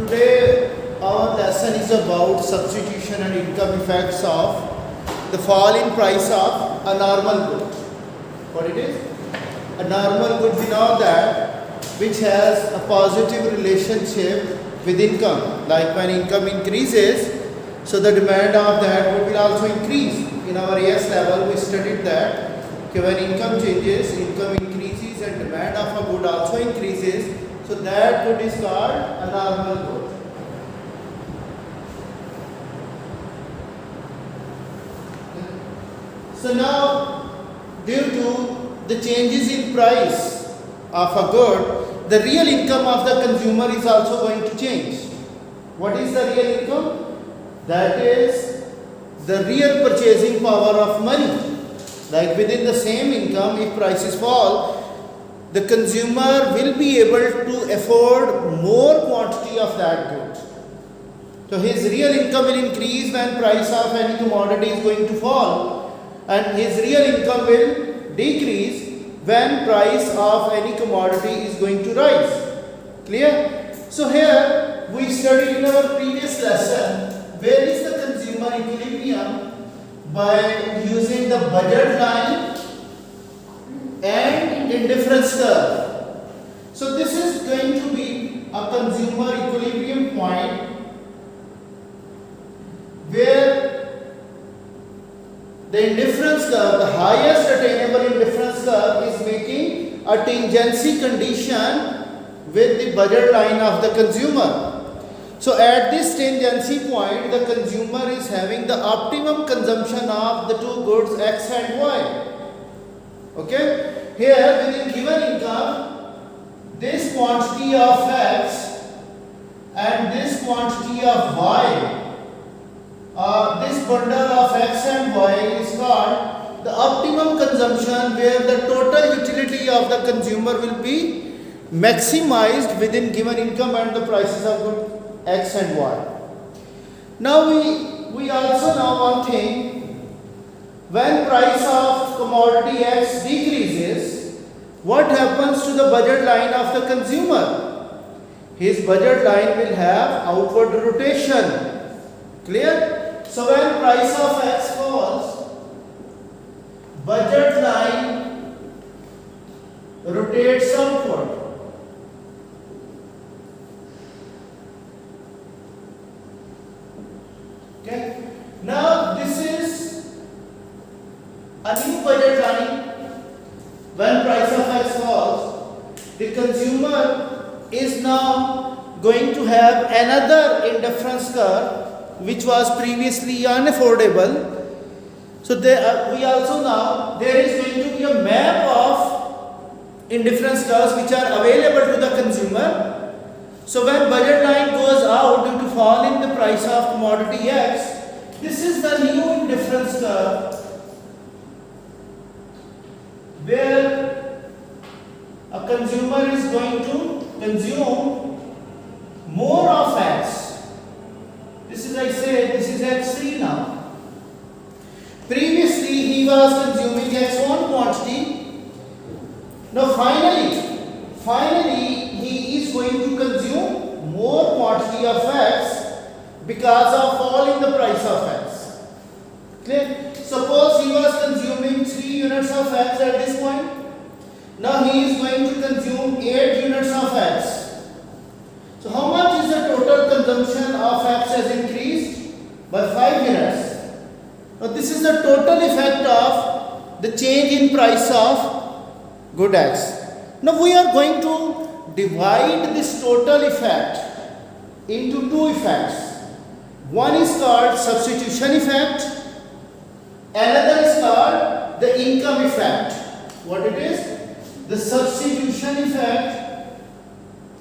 Today our lesson is about substitution and income effects of the fall in price of a normal good. What it is? A normal good, we know that, which has a positive relationship with income. Like when income increases, so the demand of that good will also increase. In our AS level we studied that when income changes, income increases and demand of a good also increases. So that good is called a normal good. So now, due to the changes in price of a good, the real income of the consumer is also going to change. What is the real income? That is the real purchasing power of money. Like within the same income, if prices fall, the consumer will be able to afford more quantity of that good. So his real income will increase when price of any commodity is going to fall, and his real income will decrease when price of any commodity is going to rise. Clear? So here we studied in our previous lesson where is the consumer equilibrium by using the budget line and indifference curve. So this is going to be a consumer equilibrium point where the indifference curve, the highest attainable indifference curve, is making a tangency condition with the budget line of the consumer. So at this tangency point, the consumer is having the optimum consumption of the two goods X and Y. Okay? Here within given income, this quantity of X and this quantity of Y, this bundle of X and Y is called the optimum consumption, where the total utility of the consumer will be maximized within given income and the prices of good X and Y. Now we also know one thing. When price of commodity X decreases, what happens to the budget line of the consumer? His budget line will have outward rotation. Clear? So when price of X falls, budget line rotates outward. Okay? Now this is a new budget line. When price of X falls, the consumer is now going to have another indifference curve which was previously unaffordable. So we also now there is going to be a map of indifference curves which are available to the consumer. So when budget line goes out due to fall in the price of commodity X, this is the new indifference curve where a consumer is going to consume more of X. This is, I said, this is X3 now. Previously he was consuming X1 quantity. Now finally he is going to consume more quantity of X because of fall in the price of X. Clear? Suppose he was consuming 3 units of X at this point. Now he is going to consume 8 units of X. So how much is the total consumption of X has increased? By 5 units. Now this is the total effect of the change in price of good X. Now we are going to divide this total effect into two effects. One is called substitution effect, another is called the income effect. What it is? The substitution effect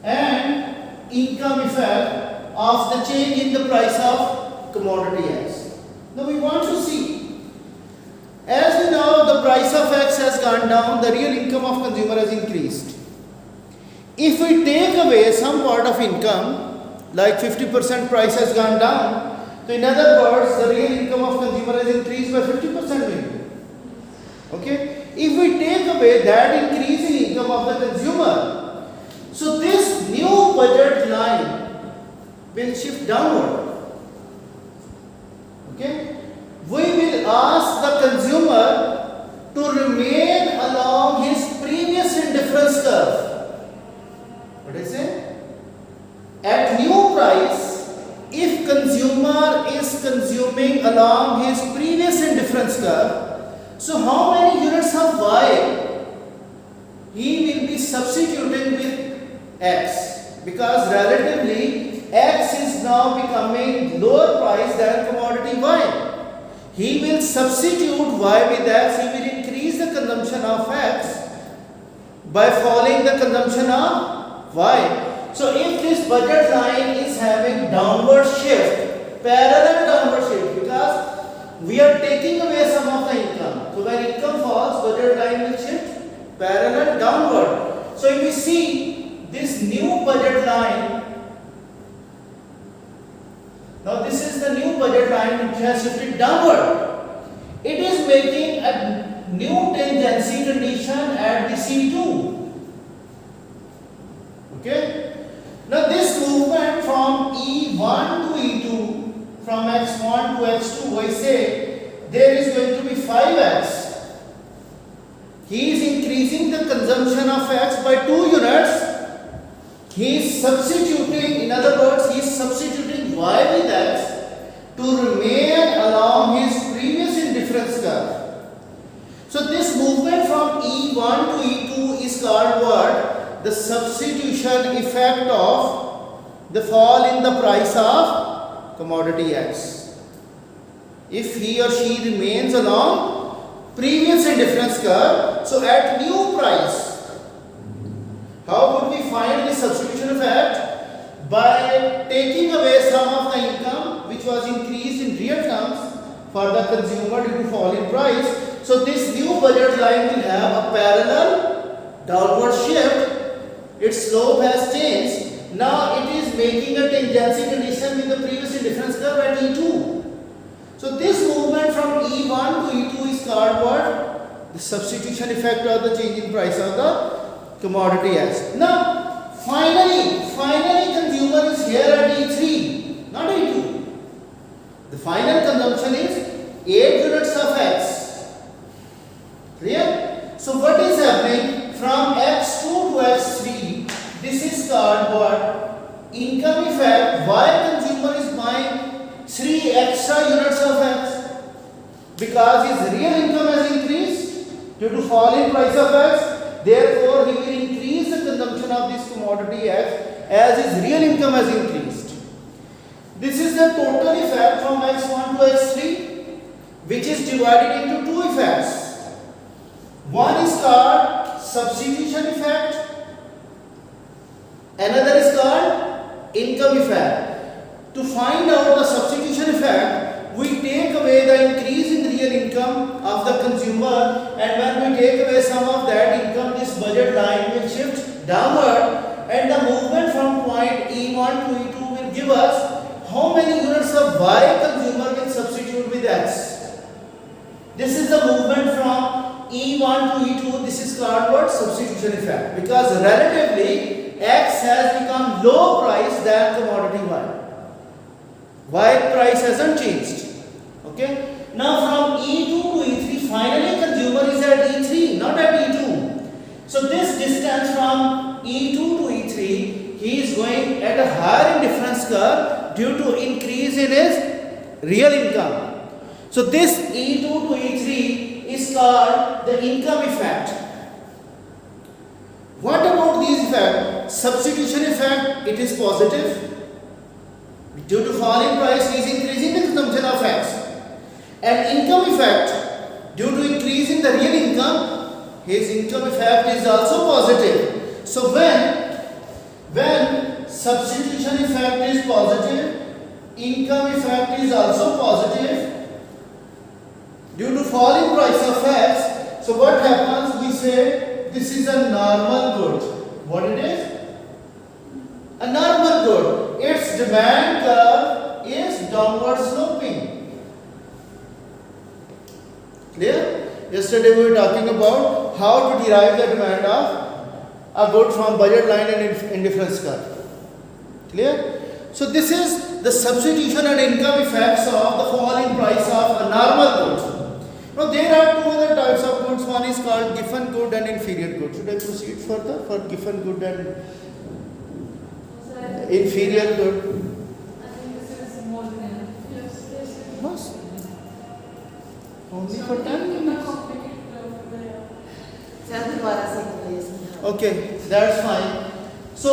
and income effect of the change in the price of commodity X. Now we want to see, as we know, the price of X has gone down, the real income of consumer has increased. If we take away some part of income, like 50% price has gone down, so in other words, the real income of consumer has increased by 50% maybe. Okay? If we take away that increase in income of the consumer, so this new budget line will shift downward. Okay? We will ask the consumer to remain along his previous indifference curve. What is it? At new price, if consumer is consuming along his previous indifference curve, so how many units of Y he will be substituting with X, because relatively X is now becoming lower price than commodity Y. He will substitute Y with X, he will increase the consumption of X by following the consumption of Y. So if this budget line is having downward shift, parallel downward shift, because we are taking away some of the income. So when income falls, budget line will shift parallel downward. So if we see this new budget line, now this is the new budget line which has shifted downward. It is making a new tangency condition at the C2. Okay. Now this movement from E1 to E2, from X1 to X2, I say there is going to be 5X. He is increasing the consumption of X by 2 units. He is substituting, in other words, he is substituting Y with X to remain along his previous indifference curve. So this movement from E1 to E2 is called what? The substitution effect of the fall in the price of commodity X. If he or she remains along previous indifference curve, so at new price, how would we find the substitution effect? By taking away some of the income which was increased in real terms for the consumer due to fall in price. So this new budget line will have a parallel downward shift. Its slope has changed. Now it is making a tangency condition with the previous indifference curve at E2. So this movement from E1 to E2 is called what? The substitution effect or the change in price of the commodity X. Now, finally consumer is here at E3, not E2. The final consumption is 8 units of X. Clear? So what is happening from X2 to X3? This is called what? Income effect. Why consumer is buying 3 extra units of X? Because his real income has increased due to fall in price of X. Therefore, he will increase the consumption of this commodity X as his real income has increased. This is the total effect from X1 to X3, which is divided into 2 effects. One is called substitution effect, another is called income effect. To find out the substitution effect, we take away the increase in real income of the consumer, and when we take away some of that income, this budget line will shift downward, and the movement from point E1 to E2 will give us how many units of Y consumer will substitute with X. This is the movement from E1 to E2. This is called what? Substitution effect, because relatively X has become low price than commodity Y. Y price hasn't changed. Okay. Now from E2 to E3, finally consumer is at E3, not at E2. So this distance from E2 to E3, he is going at a higher indifference curve due to increase in his real income. So this E2 to E3 is called the income effect. What about these effects? Substitution effect, it is positive. Due to fall in price, he is increasing the consumption of X. And income effect, due to increase in the real income, his income effect is also positive. So when substitution effect is positive, income effect is also positive due to fall in price of X. So what happens? We say this is a normal good. What it is? A normal good. Its demand curve is downward sloping. Clear? Yesterday we were talking about how to derive the demand of a good from budget line and indifference curve. Clear? So this is the substitution and income effects of the fall in price of a normal good. Now there are two other types of goods. One is called given good and inferior good. Should I proceed further for given good and inferior good? I think this is more than. Yes. Yes. Only for 10 minutes. Okay, that's fine. So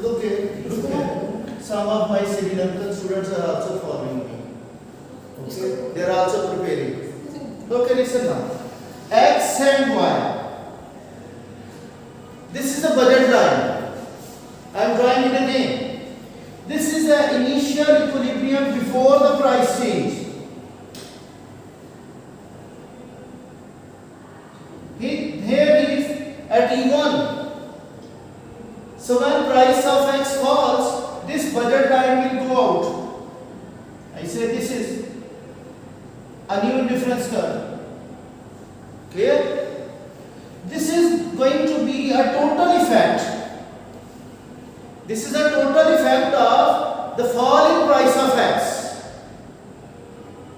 look at some of my civil and students are also following me. Okay, they are also preparing. Okay, listen now. X and Y. This is the budget line. I am drawing it again. This is the initial equilibrium before the price change. Here is at E1. So when price of X falls, this budget line will go out. I say this is a new difference curve. Clear? This is going to be a total effect. This is a total effect of the fall in price of X.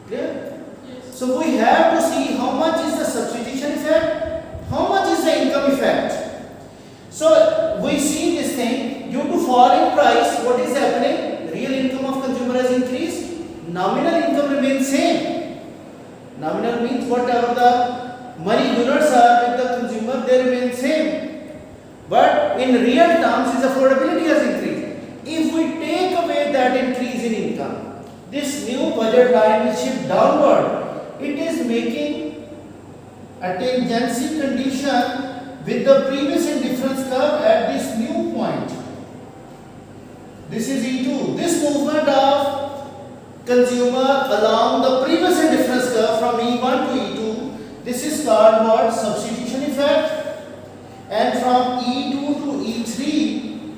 Clear? Yes. So we have to see how much is the substitution effect, how much is the income effect. So we see this thing, due to fall in price, what is happening? Real income of consumer has increased, nominal income remains same. Nominal means whatever the money units are with the consumer, they remain same. But in real terms, his affordability has increased. If we take away that increase in income, this new budget line will shift downward. It is making a tangency condition with the previous indifference curve at this new point. This is E2. This movement of consumer along the previous indifference curve from E1 to E2, this is called what? Substitution effect. And from E2 to E3,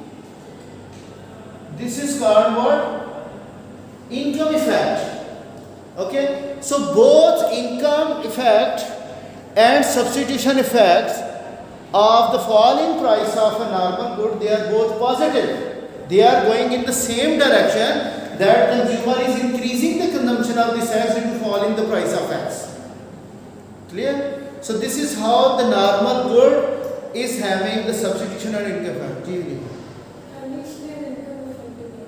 this is called what? Income effect. Okay? So both income effect and substitution effects of the fall in price of a normal good, they are both positive. They are going in the same direction, that consumer is increasing the consumption of this X due to fall in the price of X. Clear? So this is how the normal good is having the substitution and income effect. Can you explain income effect again?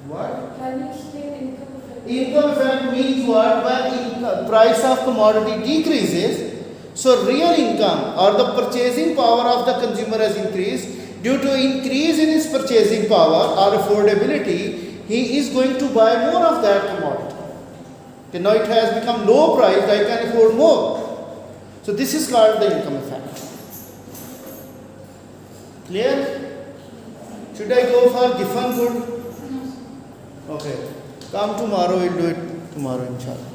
What? Can you explain income effect? Income effect means what? When price of commodity decreases, so real income or the purchasing power of the consumer has increased. Due to increase in his purchasing power or affordability, he is going to buy more of that commodity. Okay, now it has become low price, I can afford more. So this is called the income effect. Clear? Should I go for given good? Okay. Come tomorrow, we'll do it tomorrow inshallah.